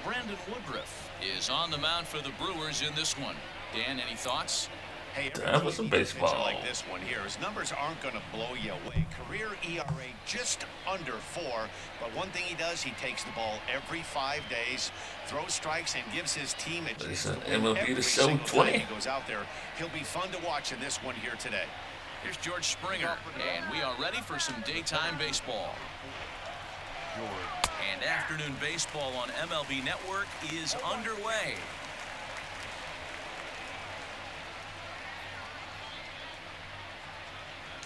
Brandon Woodruff is on the mound for the Brewers in this one. Dan, any thoughts? Hey, that was some baseball. Like this one here, his numbers aren't going to blow you away. Career ERA just under 4, but one thing he does, he takes the ball every 5 days, throws strikes, and gives his team a chance to win MLB The Show every 20. he goes out there. He'll be fun to watch in this one here today. Here's George Springer, and we are ready for some daytime baseball. And afternoon baseball on MLB Network is underway.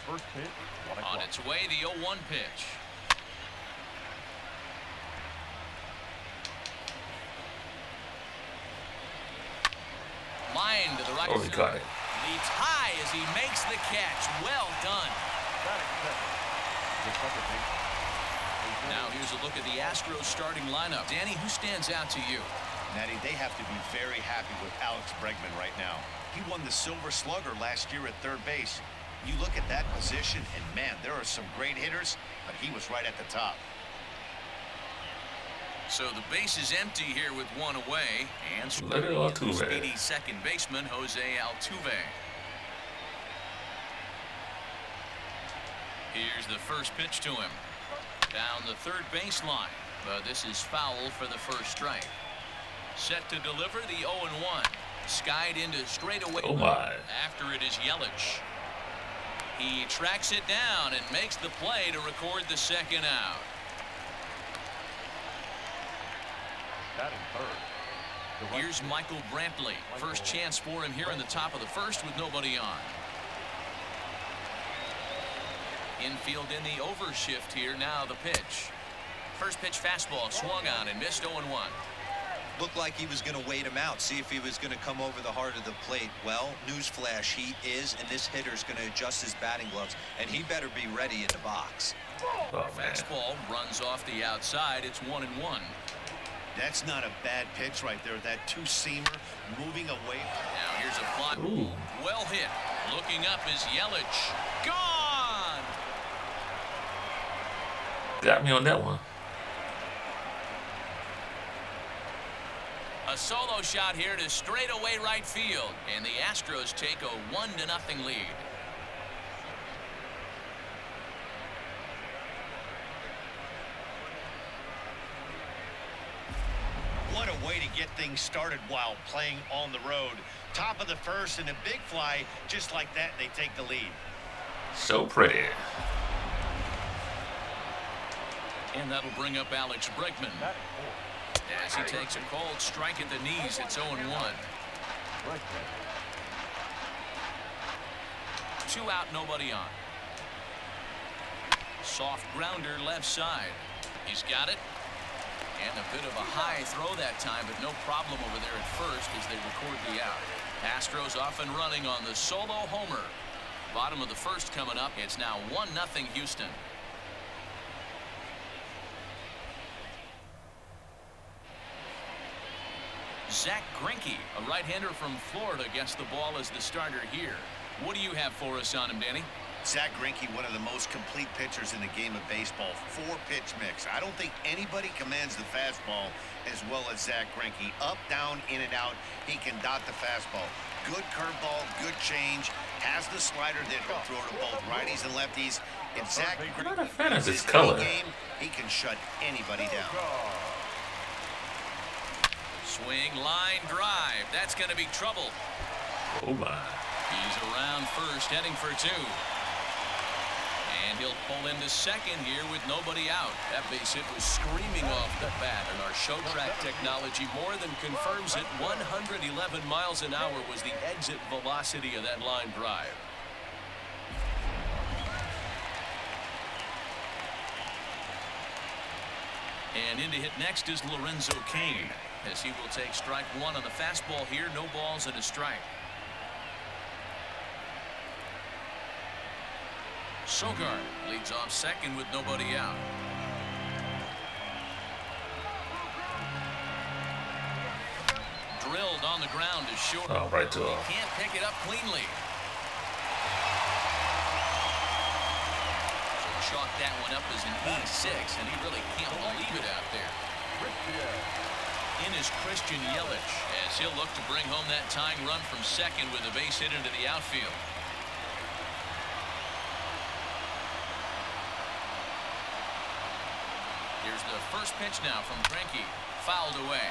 First pitch. On its way, the 0-1 pitch. Line to the right. Oh, he got it. Leaps high as he makes the catch. Well done. Now here's a look at the Astros starting lineup. Danny, who stands out to you? Natty, they have to be very happy with Alex Bregman right now. He won the Silver Slugger last year at third base. You look at that position, and man, there are some great hitters, but he was right at the top. So the base is empty here with one away, and Altuve. speedy second baseman Jose Altuve. Here's the first pitch to him. Down the third baseline, but this is foul for the first strike. Set to deliver the 0-1. Skied into straightaway. Oh my. After it is Yelich. He tracks it down and makes the play to record the second out. Batting third. Here's Michael Brantley. First chance for him here in the top of the first with nobody on. Infield in the overshift here. Now the pitch. First pitch fastball swung on and missed 0-1. Looked like he was going to wait him out, see if he was going to come over the heart of the plate. Well, newsflash, he is, and this hitter's going to adjust his batting gloves, and he better be ready in the box. Oh, fastball runs off the outside. It's 1-1. That's not a bad pitch right there. That two-seamer moving away. Now here's a fly. Ooh. Well hit. Looking up is Yelich. Gone! Got me on that one. A solo shot here to straightaway right field, and the Astros take a 1-0 lead. What a way to get things started while playing on the road. Top of the first and a big fly. Just like that, they take the lead. So pretty. And that'll bring up Alex Bregman. As he takes a cold strike at the knees, it's 0-1. 2 out, nobody on. Soft grounder left side. He's got it. And a bit of a high throw that time, but no problem over there at first as they record the out. Astros off and running on the solo homer. Bottom of the first coming up. It's now 1-0 Houston. Zach Greinke, a right-hander from Florida, gets the ball as the starter here. What do you have for us on him, Danny? Zach Greinke, one of the most complete pitchers in the game of baseball. 4-pitch mix. I don't think anybody commands the fastball as well as Zach Greinke. Up, down, in and out. He can dot the fastball. Good curveball, good change. Has the slider that will throw to both righties and lefties. If Zach I'm not a fan Greinke of is this his color. game, he can shut anybody down. Swing, line, drive. That's going to be trouble. Oh my. He's around first, heading for 2. And he'll pull into second here with nobody out. That base hit was screaming off the bat, and our show track technology more than confirms it. 111 miles an hour was the exit velocity of that line drive. And in to hit next is Lorenzo Cain, as he will take strike 1 on the fastball here. No balls and a strike. Sogard leads off second with nobody out. Drilled on the ground is short. Oh, right to He can't pick it up cleanly. So chalk that one up as an E6, and he really can't believe it out there. in is Christian Yelich, as he'll look to bring home that tying run from second with a base hit into the outfield. Here's the first pitch now from Greinke, fouled away.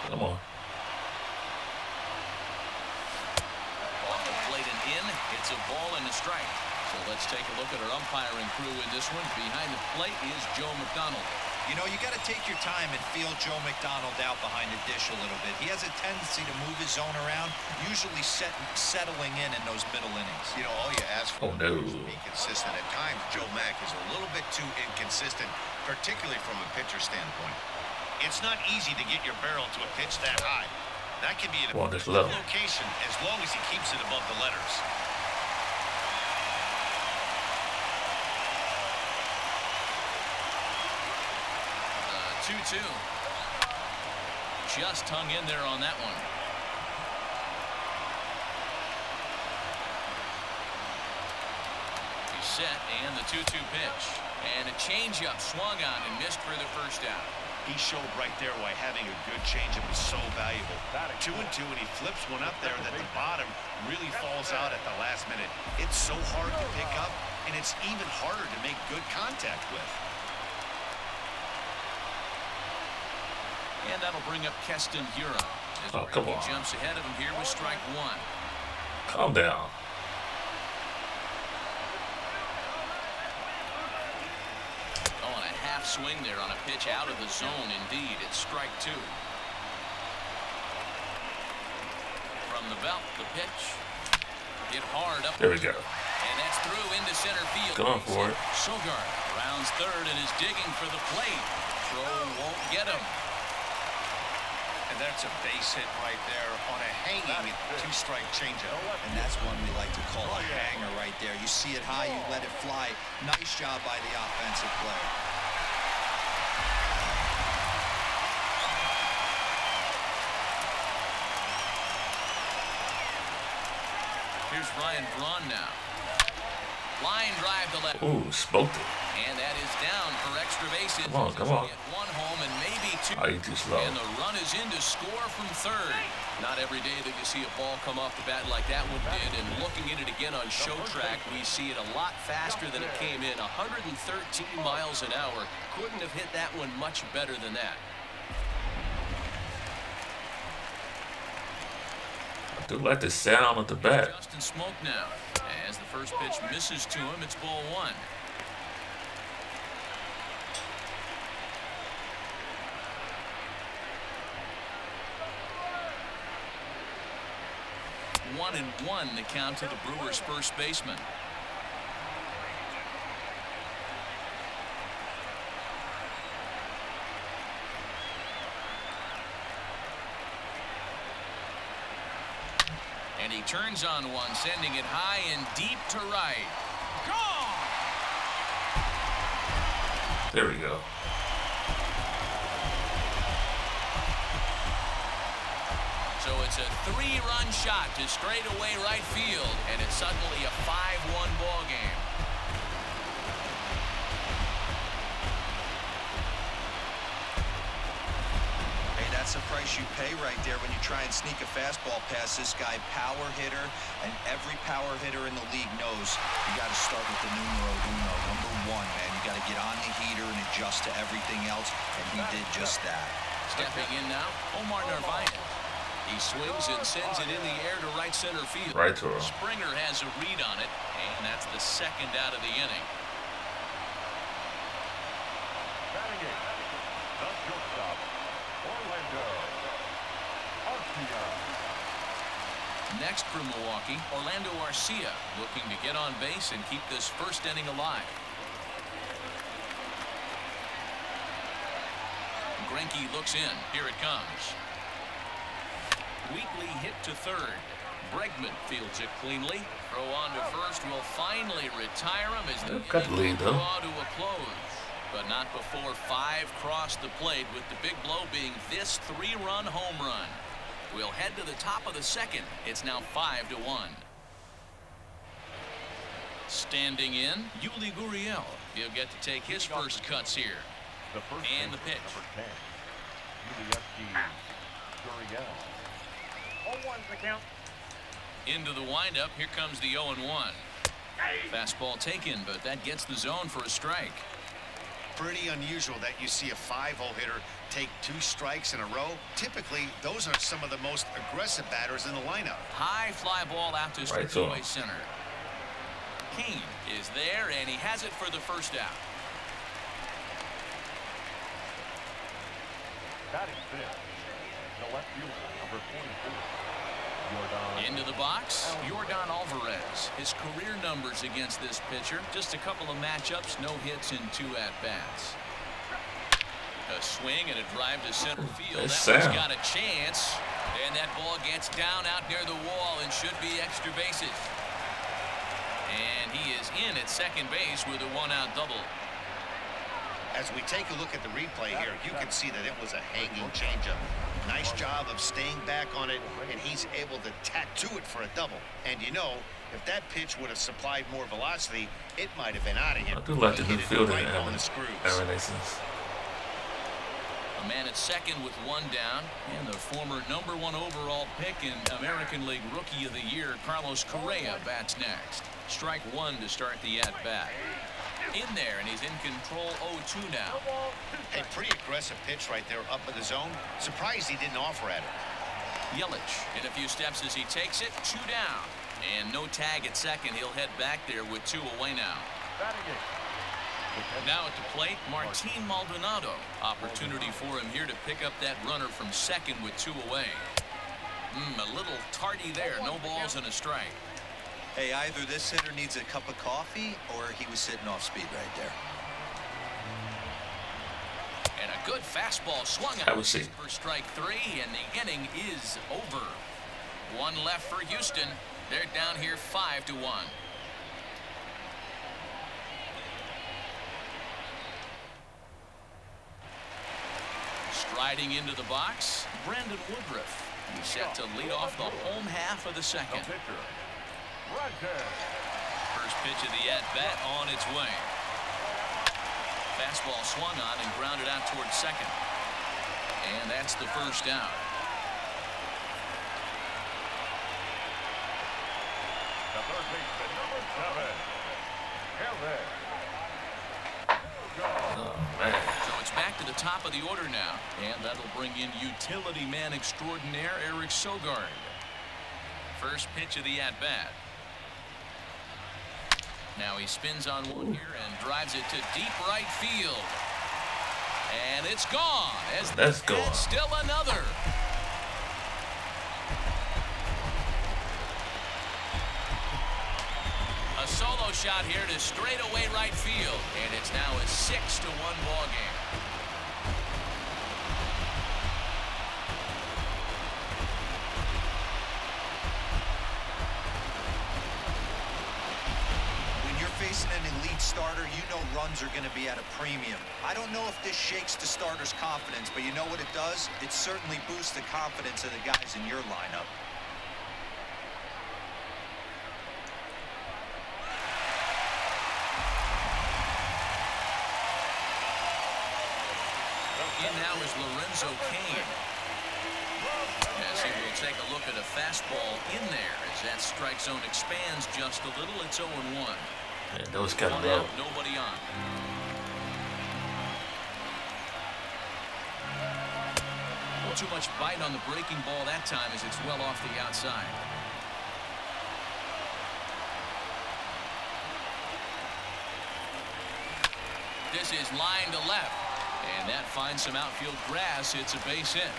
Come on. Off the plate and in. It's a ball and a strike. So let's take a look at our umpiring crew in this one. Behind the plate is Joe McDonald. You know, you got to take your time and feel Joe McDonald out behind the dish a little bit. He has a tendency to move his zone around, usually settling in those middle innings. You know, all you ask for is to be consistent. At times, Joe Mack is a little bit too inconsistent, particularly from a pitcher standpoint. It's not easy to get your barrel to a pitch that high. That can be an location as long as he keeps it above the letters. 2-2. Just hung in there on that one. He's set, and the 2-2 pitch. And a changeup swung on and missed for the first out. He showed right there why having a good changeup is so valuable. 2-2, and he flips one up there that the bottom really falls out at the last minute. It's so hard to pick up, and it's even harder to make good contact with. And that'll bring up Keston Hiura. Oh, come on. He jumps ahead of him here with strike one. Calm down. Oh, and a half swing there on a pitch out of the zone. Indeed, it's strike two. From the belt, the pitch. Hit hard up. There we go. And that's through into center field. Going for it. Sogard rounds third and is digging for the plate. Throw won't get him. And that's a base hit right there on a hanging two-strike changeup. And that's one we like to call a hanger right there. You see it high, you let it fly. Nice job by the offensive player. Here's Ryan Braun now. Line drive to left. Ooh, smoked it. And that is down for extra bases. Come on, come on. One home and maybe two. Oh, you too slow. And the run is in to score from third. Not every day that you see a ball come off the bat like that one did. And looking at it again on show track, we see it a lot faster than it came in. 113 miles an hour. Couldn't have hit that one much better than that. I do like the sound of the bat. Justin Smoke now. As the first pitch misses to him, it's ball one. One and one the count to the Brewers' first baseman. And he turns on one, sending it high and deep to right. Gone! There we go. So it's a three-run shot to straightaway right field, and it's suddenly a 5-1 ball game. Hey, that's the price you pay right there when you try and sneak a fastball past this guy. Power hitter, and every power hitter in the league knows you got to start with the numero uno, number one, man. You got to get on the heater and adjust to everything else, and he did just that. Stepping in now, Omar Narvaez. He swings and sends it in the air to right center field. Right to him. Springer has a read on it, and that's the second out of the inning. Batting eighth, the shortstop, Orlando ARCIA. Next for Milwaukee, Orlando ARCIA, looking to get on base and keep this first inning alive. Greinke looks in. Here it comes. Weekly hit to third. Bregman fields it cleanly. Throw on to first will finally retire him as the Got the lead, though. draw to a close. But not before five crossed the plate, with the big blow being this three-run home run. We'll head to the top of the second. It's now 5-1. Standing in, Yuli Gurriel. He'll get to take his first cuts here. The first And the pitch. Number 10, Gurriel. 0-1's the count. Into the windup. Here comes the 0-1. Fastball taken, but that gets the zone for a strike. Pretty unusual that you see a 5-0 hitter take 2 strikes in a row. Typically, those are some of the most aggressive batters in the lineup. High fly ball out to straightaway center. Kane is there, and he has it for the first out. Batting fifth, the left fielder, number 44. Into the box, Yordan Alvarez. His career numbers against this pitcher, just a couple of matchups, no hits in 2 at-bats. A swing and a drive to center field. That one's got a chance, and that ball gets down out near the wall and should be extra bases. And he is in at second base with a 1-out double. As we take a look at the replay here, you can see that it was a hanging changeup. Nice job of staying back on it, and he's able to tattoo it for a double. And you know, if that pitch would have supplied more velocity, it might have been out of him. I do like the new fielding right Aaron on the screws. A man at second with 1 down, and the former #1 overall pick in American League Rookie of the Year, Carlos Correa, bats next. Strike 1 to start the at-bat. In there, and he's in control. 0-2 now. A pretty aggressive pitch right there up in the zone. Surprised he didn't offer at it. Yelich in a few steps as he takes it. 2 down, and no tag at second. He'll head back there with 2 away now. Now at the plate, Martin Maldonado. Opportunity for him here to pick up that runner from second with 2 away. A little tardy there. No balls and a strike. Hey, either this hitter needs a cup of coffee or he was sitting off speed right there. And a good fastball swung out for strike 3, and the inning is over. 1 left for Houston. They're down here 5-1. Striding into the box, Brandon Woodruff. He's set to lead off the home half of the second. First pitch of the at-bat on its way. Fastball swung on and grounded out towards second. And that's the first out. The third baseman, number 7. So it's back to the top of the order now. And that'll bring in utility man extraordinaire Eric Sogard. First pitch of the at-bat. Now he spins on one here and drives it to deep right field. And it's gone. That's gone. Still another. A solo shot here to straightaway right field. And it's now a 6-1 ball game. Facing an elite starter, you know runs are going to be at a premium. I don't know if this shakes the starter's confidence, but you know what it does? It certainly boosts the confidence of the guys in your lineup. In now is Lorenzo Cain. As he will take a look at a fastball in there as that strike zone expands just a little. It's 0-1. Yeah, that was kind of 1 low. out, nobody on. Not too much bite on the breaking ball that time as it's well off the outside. This is line to left, and that finds some outfield grass. It's a base hit.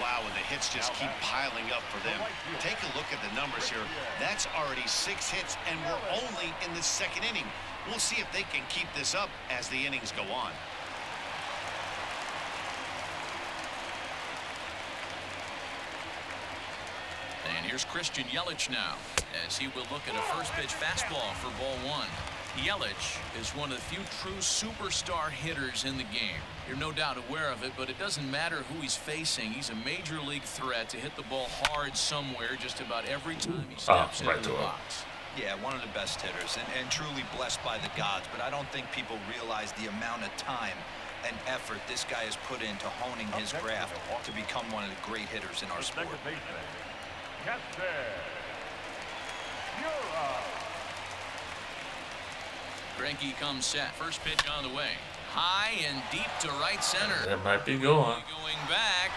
Wow, and the hits just keep piling up for them. Take a look at the numbers here. That's already 6 hits, and we're only in the second inning. We'll see if they can keep this up as the innings go on. And here's Christian Yelich now, as he will look at a first pitch fastball for ball 1. Yelich is one of the few true superstar hitters in the game. You're no doubt aware of it, but it doesn't matter who he's facing. He's a major league threat to hit the ball hard somewhere just about every time he steps into the box. Yeah, one of the best hitters and truly blessed by the gods, but I don't think people realize the amount of time and effort this guy has put into honing his craft to become one of the great hitters in our sport. Greinke comes set. First pitch on the way. High and deep to right center. That might be going. Going back,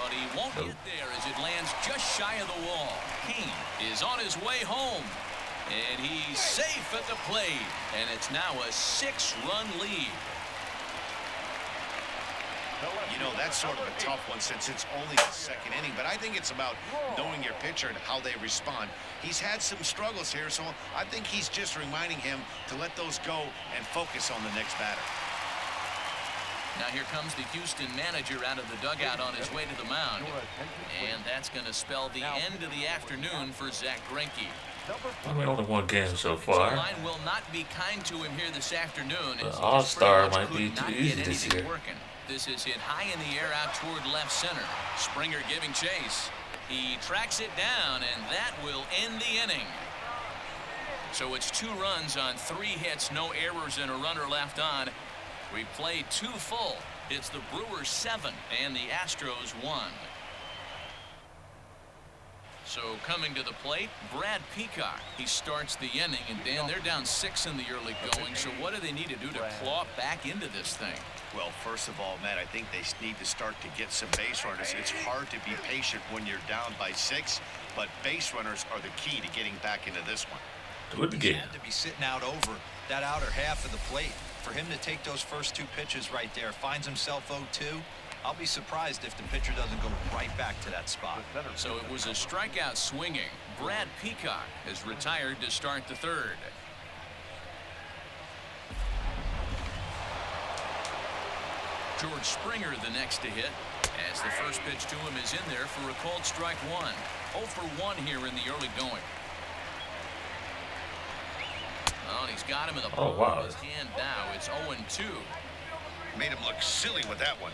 but he won't get there as it lands just shy of the wall. Kane is on his way home, and he's safe at the plate. And it's now a 6-run lead. You know, that's sort of a tough one since it's only the second inning, but I think it's about knowing your pitcher and how they respond. He's had some struggles here, so I think he's just reminding him to let those go and focus on the next batter. Now here comes the Houston manager out of the dugout on his way to the mound, and that's going to spell the end of the afternoon for Zack Greinke. I mean, only one game so far. The line will not be kind to him here this afternoon. The All-Star might be too easy this year. This is hit high in the air out toward left center. Springer giving chase. He tracks it down, and that will end the inning. So it's 2 runs on 3 hits, no errors, and a runner left on. We played 2 full. It's the Brewers 7 and the Astros 1. So coming to the plate, Brad Peacock. He starts the inning, and Dan, they're down 6 in the early going. So what do they need to do to claw back into this thing? Well, first of all, Matt, I think they need to start to get some base runners. It's hard to be patient when you're down by 6, but base runners are the key to getting back into this one. Do it again. He had to be sitting out over that outer half of the plate. For him to take those first 2 pitches right there, finds himself 0-2. I'll be surprised if the pitcher doesn't go right back to that spot. So it was a strikeout swinging. Brad Peacock has retired to start the 3rd. George Springer the next to hit, as the first pitch to him is in there for a called strike 1. 0 for 1 here in the early going. Oh, and he's got him in the palm of his hand now. It's 0-2. Made him look silly with that one.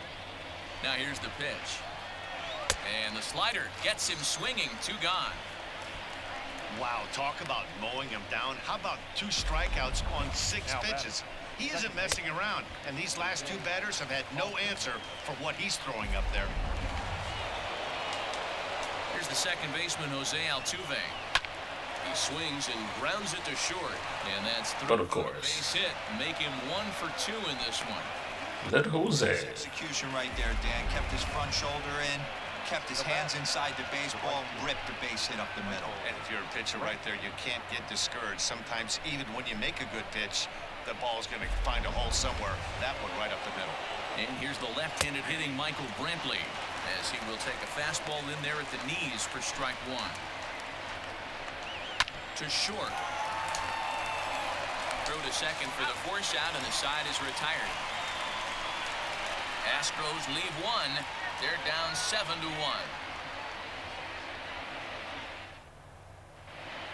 Now here's the pitch. And the slider gets him swinging. 2 gone. Wow, talk about mowing him down. How about 2 strikeouts on 6 pitches? He isn't messing around, and these last 2 batters have had no answer for what he's throwing up there. Here's the second baseman, Jose Altuve. He swings and grounds it to short, and that's through of course. Base hit, make him 1 for 2 in this one. Let Jose. Execution right there, Dan. Kept his front shoulder in, kept his hands inside the baseball, ripped the base hit up the middle. And if you're a pitcher right there, you can't get discouraged. Sometimes even when you make a good pitch, the ball's going to find a hole somewhere. That one right up the middle. And here's the left-handed hitting Michael Brantley, as he will take a fastball in there at the knees for strike 1. To short. Throw to second for the force out, and the side is retired. Astros leave 1. They're down 7-1.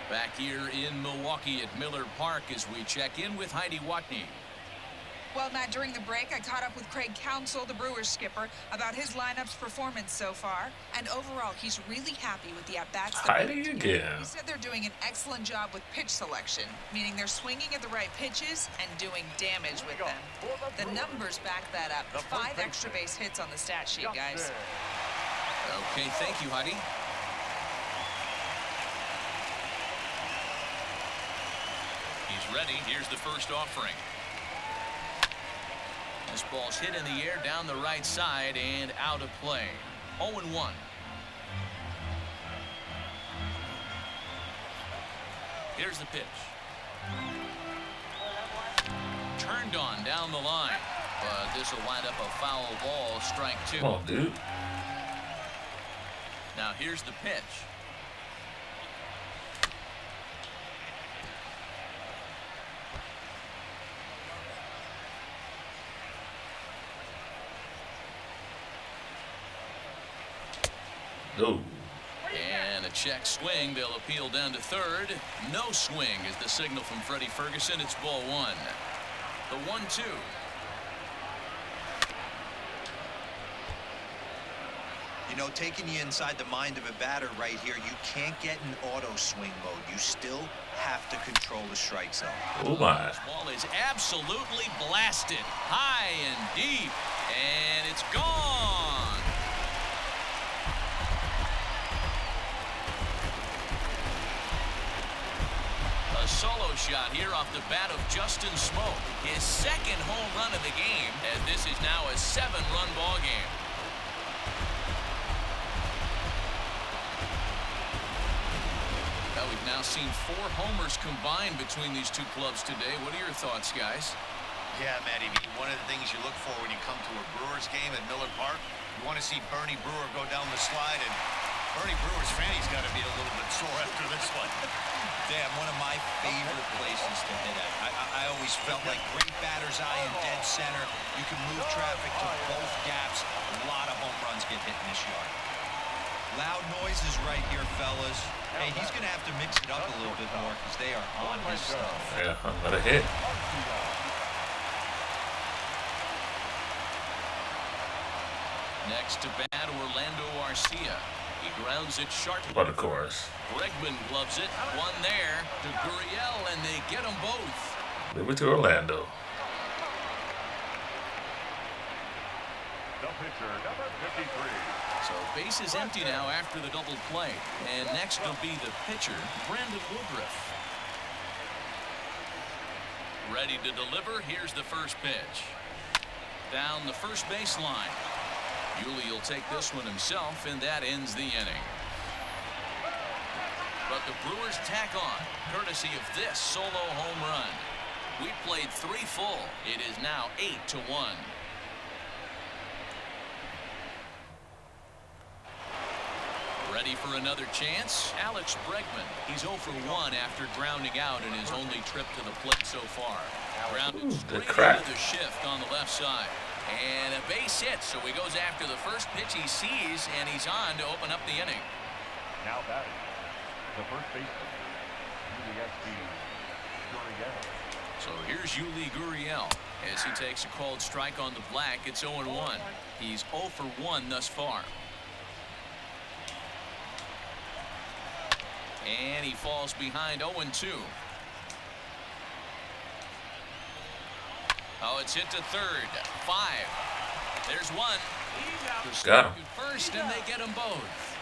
Back here in Milwaukee at Miller Park as we check in with Heidi Watney. Well, Matt, during the break, I caught up with Craig Counsell, the Brewers skipper, about his lineup's performance so far. And overall, he's really happy with the at-bats. Heidi again. He said they're doing an excellent job with pitch selection, meaning they're swinging at the right pitches and doing damage with them. The numbers back that up. 5 extra base hits on the stat sheet, guys. Okay, thank you, Heidi. He's ready. Here's the first offering. This ball's hit in the air down the right side and out of play. 0-1. Here's the pitch. Turned on down the line, but this will wind up a foul ball, strike 2. Come on, dude. Now here's the pitch. No. And A check swing. They'll appeal down to third. No swing is the signal from Freddie Ferguson. It's ball one. The 1-2. You know, taking you inside the mind of a batter right here, you can't get in auto swing mode. You still have to control the strike zone. Oh my. This ball is absolutely blasted high and deep, and it's gone. A solo shot here off the bat of Justin Smoke. His second home run of the game, as this is now a 7-run ball game. We've now seen 4 homers combined between these two clubs today. What are your thoughts, guys? Yeah, Matty V, one of the things you look for when you come to a Brewers game at Miller Park, you want to see Bernie Brewer go down the slide, and Bernie Brewer's fanny's got to be a little bit sore after this one. Damn, one of my favorite places to hit at. I always felt like great batter's eye in dead center. You can move traffic to both gaps. A lot of home runs get hit in this yard. Loud noises right here, fellas. Hey, he's going to have to mix it up a little bit more because they are on his stuff. Yeah, another hit. Next to bat, Orlando ARCIA. He grounds it sharply. But of course. Bregman gloves it. One there to Gurriel, and they get them both. Leave it to Orlando. The pitcher, number 53. So base is empty now after the double play. And next will be the pitcher, Brandon Woodruff. Ready to deliver. Here's the first pitch. Down the first baseline. Yuli will take this one himself, and that ends the inning. But the Brewers tack on, courtesy of this solo home run. We played 3 full. It is now 8-1. Ready for another chance? Alex Bregman. He's 0 for 1 after grounding out in his only trip to the plate so far. Grounded straight into the shift on the left side. And a base hit, so he goes after the first pitch he sees, and he's on to open up the inning. Now batting, the first baseman, Gurriel. So here's Yuli Gurriel as he takes a called strike on the black. It's 0-1. He's 0 for 1 thus far. And he falls behind 0-2. Oh, it's hit to third. 5. There's one. Got him. First, and they get them both.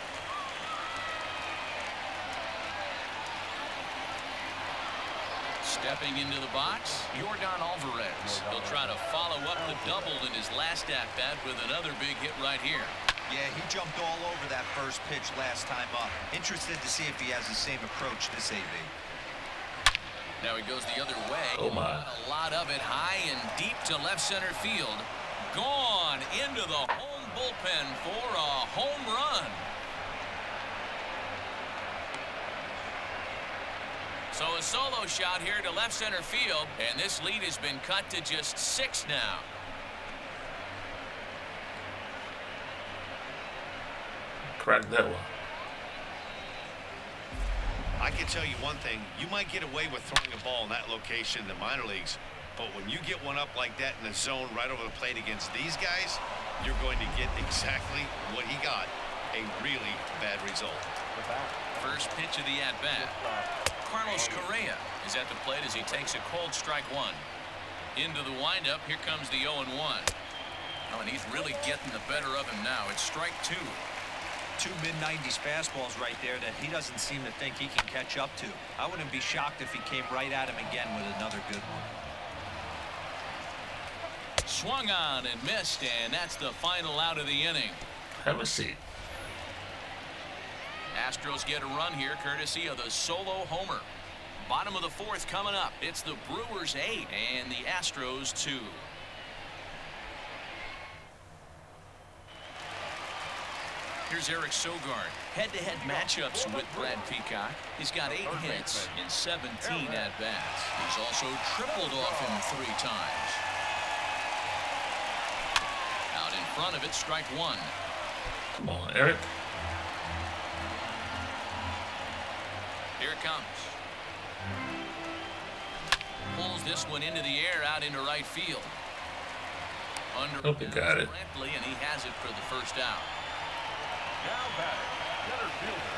Stepping into the box, Yordan Alvarez. He'll try to follow up the double in his last at-bat with another big hit right here. Yeah, he jumped all over that first pitch last time up. Interested to see if he has the same approach this AB. Now he goes the other way. Oh my. A lot of it high and deep to left center field. Gone into the home bullpen for a home run. So a solo shot here to left center field, and this lead has been cut to just 6 now. Crack that one. I can tell you one thing, you might get away with throwing a ball in that location in the minor leagues, but when you get one up like that in the zone right over the plate against these guys, you're going to get exactly what he got, a really bad result. First pitch of the at-bat. Carlos Correa is at the plate as he takes a cold strike 1. Into the windup, here comes the 0-1. Oh, and he's really getting the better of him now. It's strike 2. 2 mid-90s fastballs right there that he doesn't seem to think he can catch up to. I wouldn't be shocked if he came right at him again with another good one. Swung on and missed, and that's the final out of the inning. Have a seat. Astros get a run here courtesy of the solo homer. Bottom of the 4th coming up. It's the Brewers 8 and the Astros 2. Here's Eric Sogard. Head-to-head matchups with Brad Peacock. He's got 8 hits in 17 at-bats. He's also tripled off him 3 times. Out in front of it, strike 1. Come on, Eric. comes. Pulls this one into the air out into right field. Hope he got it. Brantley, and he has it for the first out. Now batting, center fielder,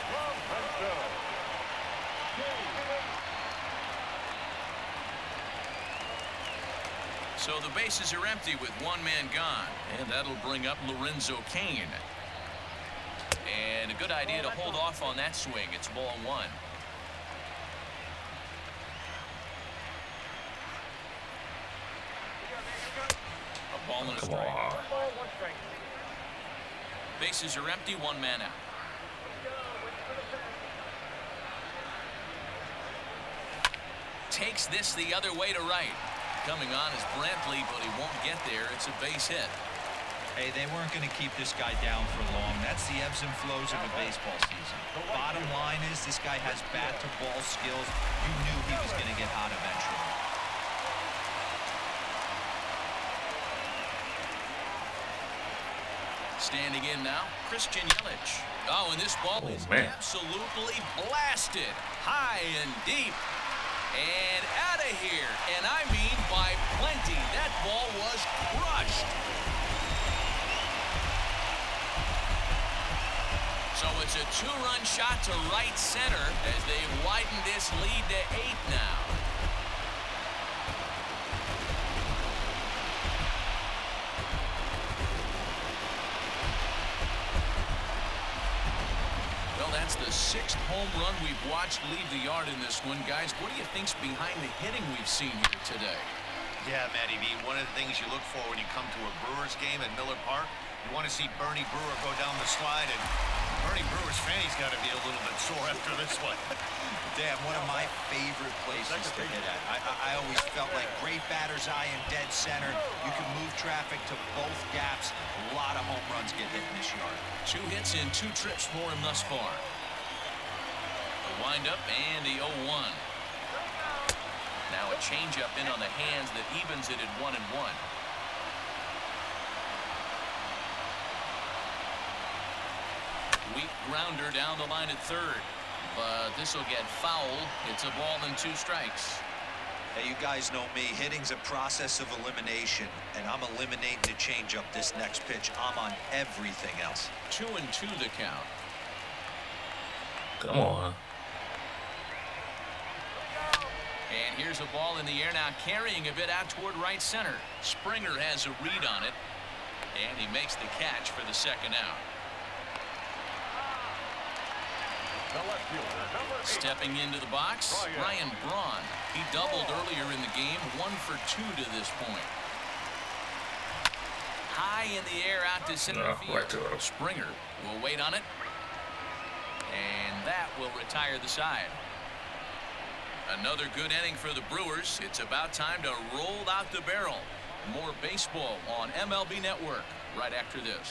from Mexico. So the bases are empty with one man gone, and that'll bring up Lorenzo Cain. And a good idea to hold off on that swing. It's ball one. A ball and a strike. Bases are empty, one man out. Takes this the other way to right. Coming on is Brantley, but he won't get there. It's a base hit. Hey, they weren't going to keep this guy down for long. That's the ebbs and flows of a baseball season. Bottom line is this guy has bat-to-ball skills. You knew he was going to get hot eventually. Standing in now, Christian Yelich. Oh, and this ball is absolutely blasted. High and deep. And out of here. And I mean by plenty. That ball was crushed. So it's a two-run shot to right center as they've widened this lead to 8 now. That's the 6th home run we've watched leave the yard in this one. Guys, what do you think's behind the hitting we've seen here today? Yeah, Matty B, one of the things you look for when you come to a Brewers game at Miller Park, you want to see Bernie Brewer go down the slide, and Bernie Brewer's fanny's got to be a little bit sore after this one. Damn, one of my favorite places to hit at. I always felt like great batter's eye in dead center. You can move traffic to both gaps. A lot of home runs get hit in this yard. 2 hits in 2 trips for him thus far. The windup and the 0-1. Now a changeup in on the hands that evens it at 1-1. Weak grounder down the line at third. But this will get foul. It's a ball and 2 strikes. Hey, you guys know me. Hitting's a process of elimination, and I'm eliminating the changeup this next pitch. I'm on everything else. 2-2 the count. Come on. And here's a ball in the air now, carrying a bit out toward right center. Springer has a read on it, and he makes the catch for the second out. Stepping into the box, Ryan Braun. He doubled earlier in the game, 1 for 2 to this point. High in the air out to center field. Right to it. Springer will wait on it, and that will retire the side. Another good inning for the Brewers. It's about time to roll out the barrel. More baseball on MLB Network right after this.